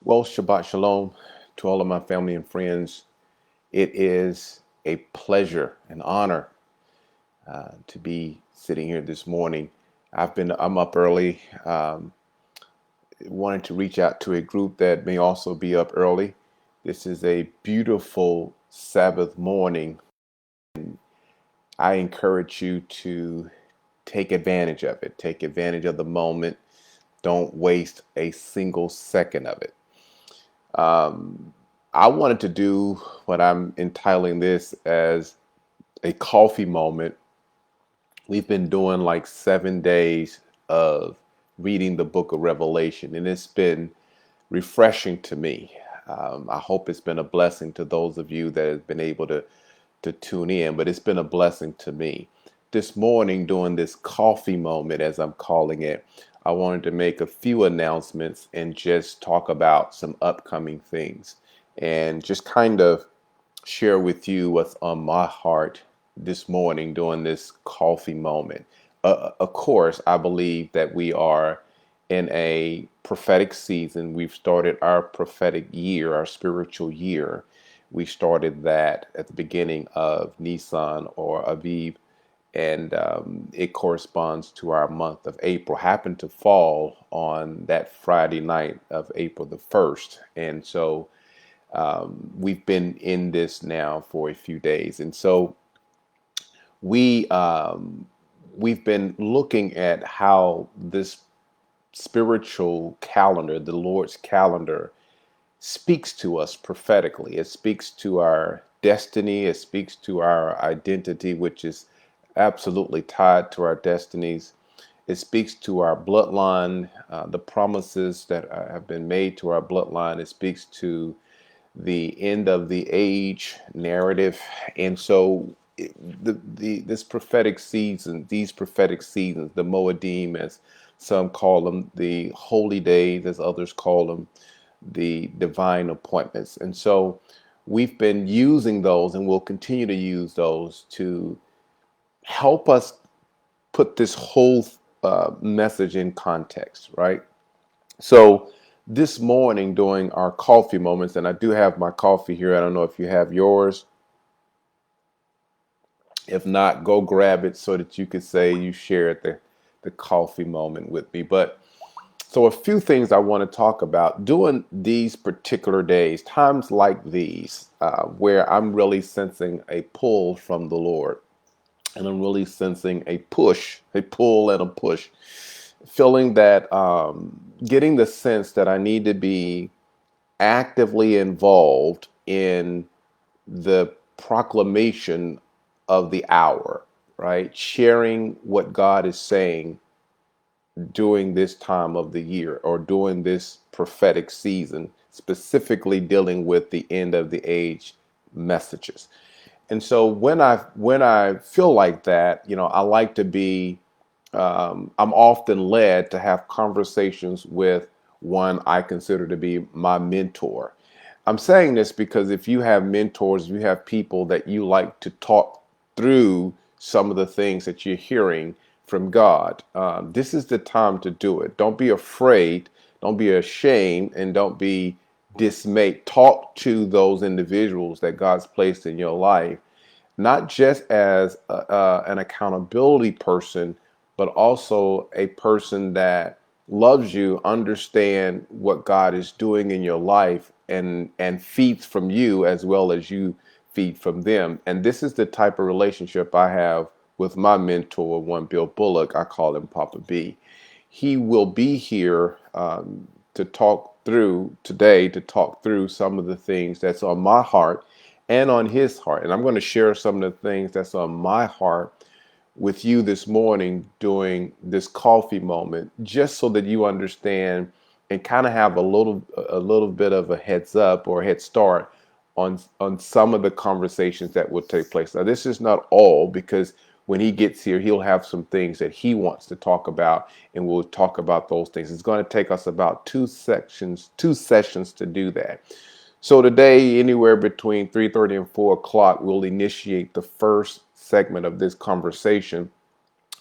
Well, Shabbat Shalom to all of my family and friends. It is a pleasure and honor to be sitting here this morning. I'm up early, wanting to reach out to a group that may also be up early. This is a beautiful Sabbath morning. I encourage you to take advantage of it. Take advantage of the moment. Don't waste a single second of it. Um, I wanted to do what I'm entitling this as a coffee moment. We've been doing like 7 days of reading the book of Revelation, and it's been refreshing to me. I hope it's been a blessing to those of you that have been able to tune in, but it's been a blessing to me. This morning, during this coffee moment, as I'm calling it, I wanted to make a few announcements and just talk about some upcoming things and just kind of share with you what's on my heart this morning during this coffee moment. Of course, I believe that we are in a prophetic season. We've started our prophetic year, our spiritual year. We started that at the beginning of Nisan or Aviv, and it corresponds to our month of April. Happened to fall on that Friday night of April the 1st. And so we've been in this now for a few days. And so we, we've been looking at how this spiritual calendar, the Lord's calendar, speaks to us prophetically. It speaks to our destiny. It speaks to our identity, which is absolutely tied to our destinies. It speaks to our bloodline, the promises that have been made to our bloodline. It speaks to the end of the age narrative. And so this prophetic season, these prophetic seasons, the Moedim, as some call them, the holy days, as others call them, the divine appointments. And so we've been using those and we'll continue to use those to help us put this whole message in context, right? So this morning during our coffee moments, and I do have my coffee here. I don't know if you have yours. If not, go grab it so that you could say you shared the coffee moment with me. But so a few things I want to talk about during these particular days, times like these, where I'm really sensing a pull from the Lord, and I'm really sensing a push, a pull and a push, feeling that getting the sense that I need to be actively involved in the proclamation of the hour, right? Sharing what God is saying during this time of the year or during this prophetic season, specifically dealing with the end of the age messages. And so when I feel like that, I like to be I'm often led to have conversations with one I consider to be my mentor. I'm saying this because if you have mentors, you have people that you like to talk through some of the things that you're hearing from God. This is the time to do it. Don't be afraid, don't be ashamed, and don't be dismayed. Talk to those individuals that God's placed in your life, not just as an accountability person, but also a person that loves you, understand what God is doing in your life, and feeds from you as well as you feed from them. And this is the type of relationship I have with my mentor, one Bill Bullock. I call him Papa B. He will be here to talk through today, to talk through some of the things that's on my heart and on his heart. And I'm going to share some of the things that's on my heart with you this morning during this coffee moment, just so that you understand and kind of have a little bit of a heads up or head start on some of the conversations that will take place. Now, this is not all, because when he gets here, he'll have some things that he wants to talk about, and we'll talk about those things. It's going to take us about two sessions to do that. So today, anywhere between 3:30 and 4 o'clock, we'll initiate the first segment of this conversation.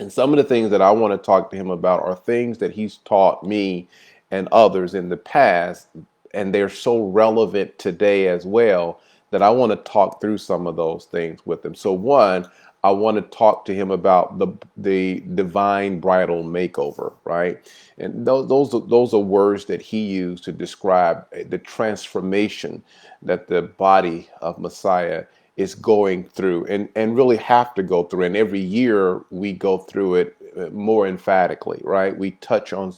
And some of the things that I want to talk to him about are things that he's taught me and others in the past and they're so relevant today as well that I want to talk through some of those things with him. So one, I want to talk to him about the divine bridal makeover, right? And those are words that he used to describe the transformation that the body of Messiah is going through and really have to go through. And every year we go through it more emphatically, right? We touch on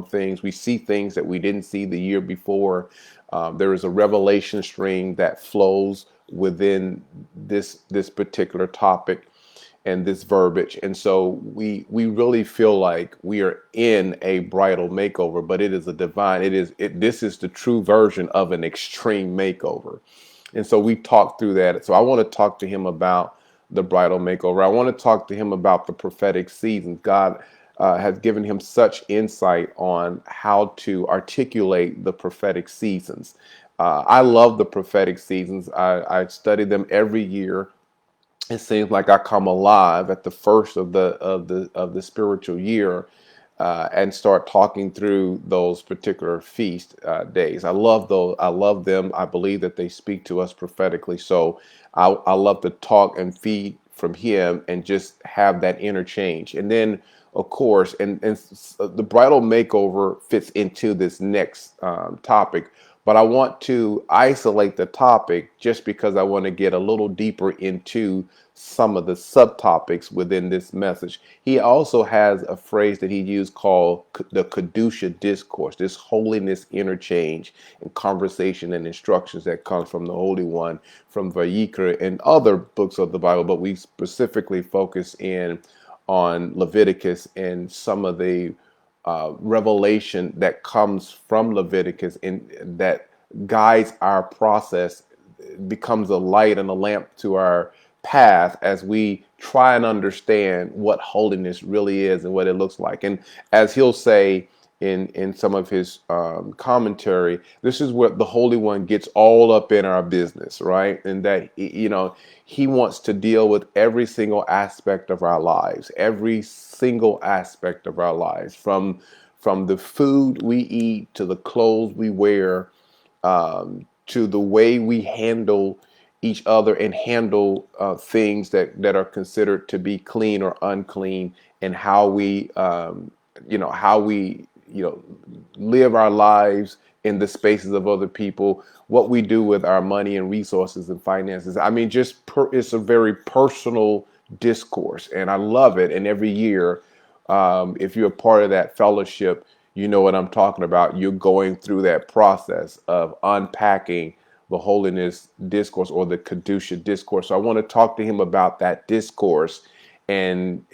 things, we see things that we didn't see the year before. There is a revelation stream that flows within this particular topic and this verbiage. And so we really feel like we are in a bridal makeover, but it is a divine, this is the true version of an extreme makeover. And so we talked through that. So I want to talk to him about the bridal makeover. I want to talk to him about the prophetic seasons. God has given him such insight on how to articulate the prophetic seasons. I love the prophetic seasons. I study them every year. It seems like I come alive at the first of the spiritual year, and start talking through those particular feast days. I love those. I love them. I believe that they speak to us prophetically. So I love to talk and feed from him and just have that interchange. And then, of course, the bridal makeover fits into this next topic. But I want to isolate the topic just because I want to get a little deeper into some of the subtopics within this message. He also has a phrase that he used called the Kiddushah Discourse, this holiness interchange and conversation and instructions that comes from the Holy One, from Vayikra and other books of the Bible. But we specifically focus in on Leviticus and some of the revelation that comes from Leviticus and that guides our process, becomes a light and a lamp to our path as we try and understand what holiness really is and what it looks like. And as he'll say in some of his commentary, this is what the Holy One gets all up in our business, right? And that, he wants to deal with every single aspect of our lives, every single aspect of our lives, from the food we eat to the clothes we wear, to the way we handle each other and handle things that are considered to be clean or unclean, and how we live our lives in the spaces of other people, what we do with our money and resources and finances. I mean, it's a very personal discourse, and I love it. And every year, if you're a part of that fellowship, you know what I'm talking about. You're going through that process of unpacking the holiness discourse, or the Kiddushah discourse. So I want to talk to him about that discourse, and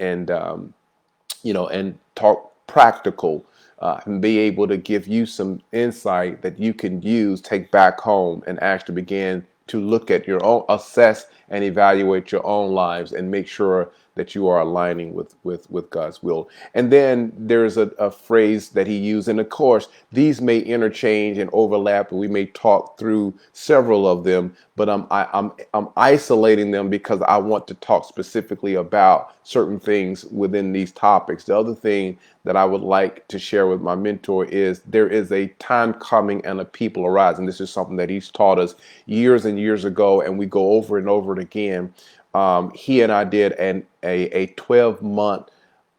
talk practical, and be able to give you some insight that you can use, take back home, and actually begin to look at your own, assess and evaluate your own lives, and make sure that you are aligning with God's will. And then there's a phrase that he used, and of course, these may interchange and overlap, and we may talk through several of them, but I'm isolating them because I want to talk specifically about certain things within these topics. The other thing that I would like to share with my mentor is there is a time coming and a people arising. This is something that he's taught us years and years ago, and we go over and over it again. He and I did a 12-month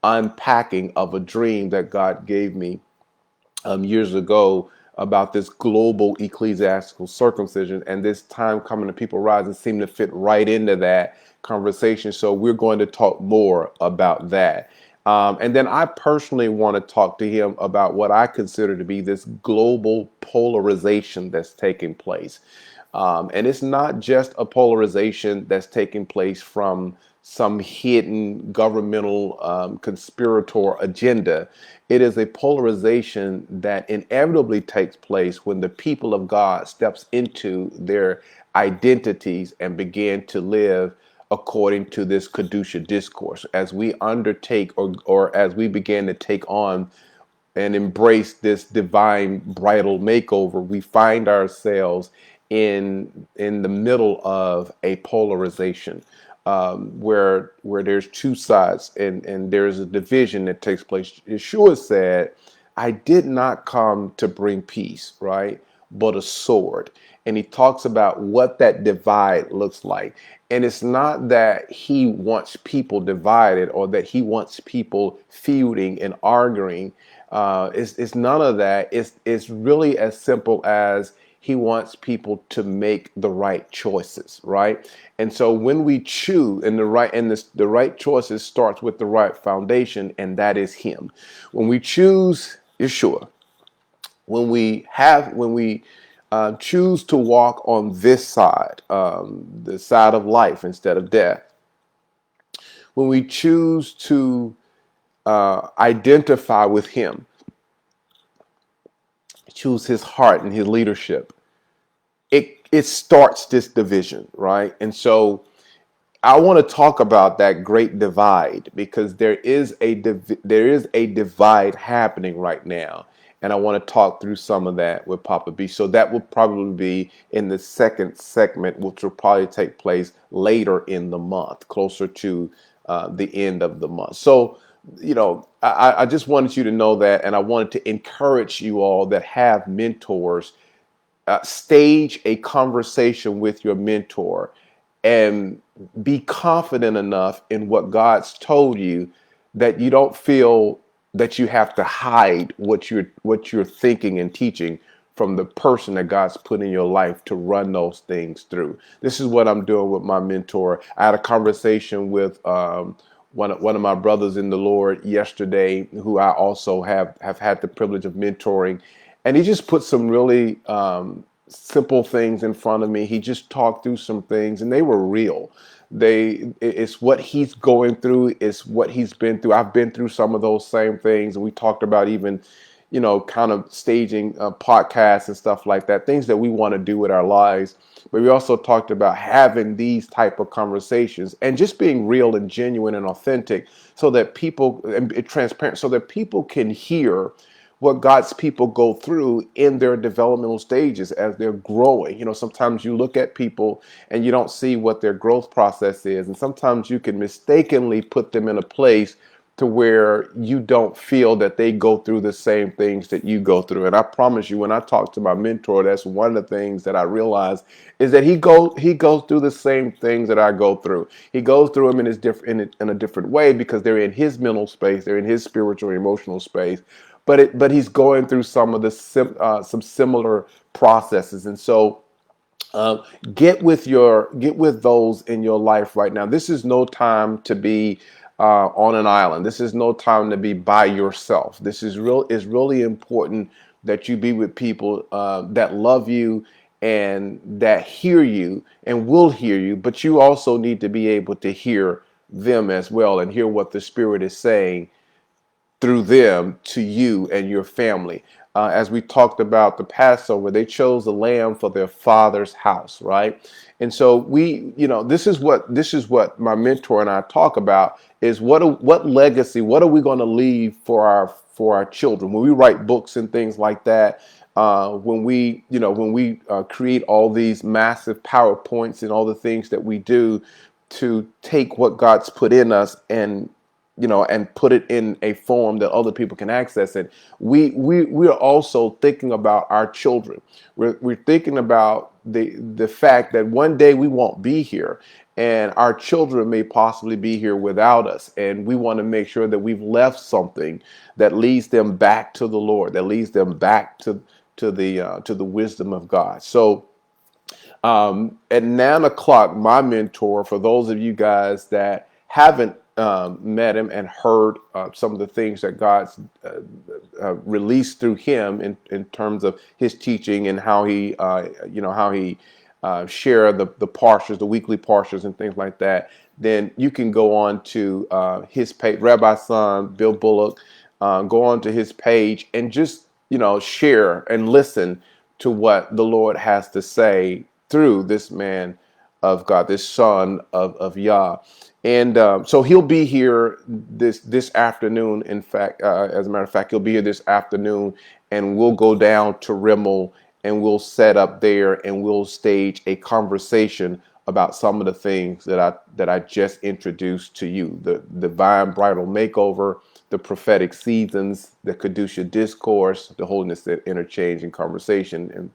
unpacking of a dream that God gave me years ago about this global ecclesiastical circumcision, and this time coming to people rising seemed to fit right into that conversation. So we're going to talk more about that. And then I personally want to talk to him about what I consider to be this global polarization that's taking place. And it's not just a polarization that's taking place from some hidden governmental conspirator agenda. It is a polarization that inevitably takes place when the people of God steps into their identities and begin to live according to this Kiddushah discourse. As we undertake, or as we begin to take on and embrace this divine bridal makeover, we find ourselves in the middle of a polarization, where there's two sides, and there's a division that takes place. Yeshua said, "I did not come to bring peace," right? but a sword. And he talks about what that divide looks like. And it's not that he wants people divided or that he wants people feuding and arguing. It's none of that. It's really as simple as he wants people to make the right choices, right? And so when we choose, and the right choices starts with the right foundation, and that is him. When we choose Yeshua, when we choose to walk on this side, the side of life instead of death, when we choose to identify with him, choose his heart and his leadership, it starts this division, right? And so I want to talk about that great divide because there is a divide happening right now, and I want to talk through some of that with Papa B. So that will probably be in the second segment, which will probably take place later in the month, closer to the end of the month. So, I just wanted you to know that, and I wanted to encourage you all that have mentors, stage a conversation with your mentor and be confident enough in what God's told you that you don't feel that you have to hide what you're thinking and teaching from the person that God's put in your life to run those things through. This is what I'm doing with my mentor. I had a conversation with one of my brothers in the Lord yesterday, who I also have had the privilege of mentoring, and he just put some really simple things in front of me. He just talked through some things, and they were real. It's what he's going through. It's what he's been through. I've been through some of those same things, and we talked about even, kind of staging podcasts and stuff like that, things that we want to do with our lives. But we also talked about having these type of conversations and just being real and genuine and authentic, so that people and transparent, so that people can hear what God's people go through in their developmental stages as they're growing. Sometimes you look at people and you don't see what their growth process is. And sometimes you can mistakenly put them in a place to where you don't feel that they go through the same things that you go through. And I promise you, when I talk to my mentor, that's one of the things that I realize is that he goes through the same things that I go through. He goes through them in a different way, because they're in his mental space, they're in his spiritual, emotional space. But he's going through some of the some similar processes, and so get with those in your life right now. This is no time to be on an island. This is no time to be by yourself. This is really important that you be with people that love you and that hear you and will hear you. But you also need to be able to hear them as well and hear what the Spirit is saying through them to you and your family. As we talked about the Passover, they chose a lamb for their father's house, right? And so this is what my mentor and I talk about is what legacy, what are we going to leave for our children when we write books and things like that. When we create all these massive PowerPoints and all the things that we do to take what God's put in us and put it in a form that other people can access it. We're also thinking about our children. We're thinking about the fact that one day we won't be here, and our children may possibly be here without us. And we want to make sure that we've left something that leads them back to the Lord, that leads them back to the wisdom of God. So at 9 o'clock, my mentor, for those of you guys that haven't met him and heard some of the things that God's released through him in terms of his teaching and how he share the parshas, the weekly parshas and things like that, then you can go on to his page, Rabbi Son, Bill Bullock, go on to his page and just, share and listen to what the Lord has to say through this man of God, this son of Yah. And so he'll be here this afternoon. In fact, as a matter of fact, he'll be here this afternoon, and we'll go down to Rimmel and we'll set up there and we'll stage a conversation about some of the things that I just introduced to you: the divine bridal makeover, the prophetic seasons, the Kiddushah discourse, the holiness interchange and conversation,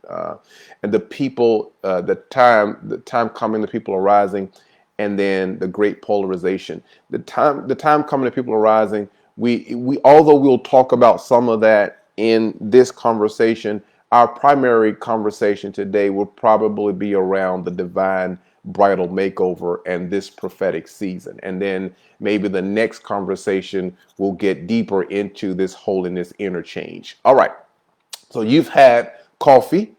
and the people, the time coming, the people arising, and then the great polarization. The time coming, the people arising. We although we'll talk about some of that in this conversation, our primary conversation today will probably be around the divine bridal makeover and this prophetic season. And then maybe the next conversation will get deeper into this holiness interchange. All right. So you've had coffee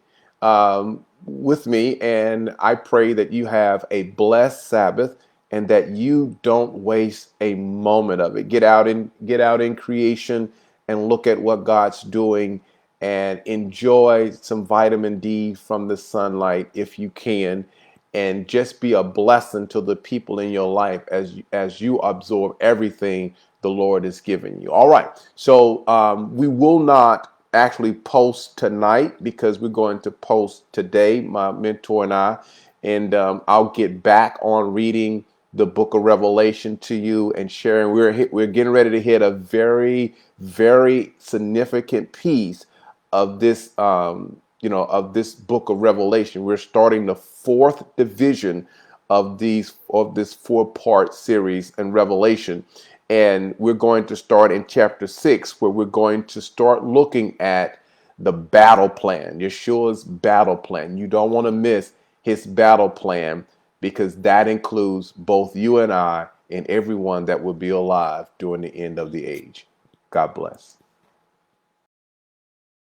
with me, and I pray that you have a blessed Sabbath and that you don't waste a moment of it. Get out in creation and look at what God's doing and enjoy some vitamin D from the sunlight if you can, and just be a blessing to the people in your life as you absorb everything the Lord has given you. All right. So we will not actually post tonight because we're going to post today, my mentor and I, and I'll get back on reading the book of Revelation to you and sharing. We're getting ready to hit a very, very significant piece of this of this book of Revelation. We're starting the fourth division of this 4-part series in Revelation. And we're going to start in chapter 6, where we're going to start looking at the battle plan, Yeshua's battle plan. You don't want to miss his battle plan, because that includes both you and I and everyone that will be alive during the end of the age. God bless.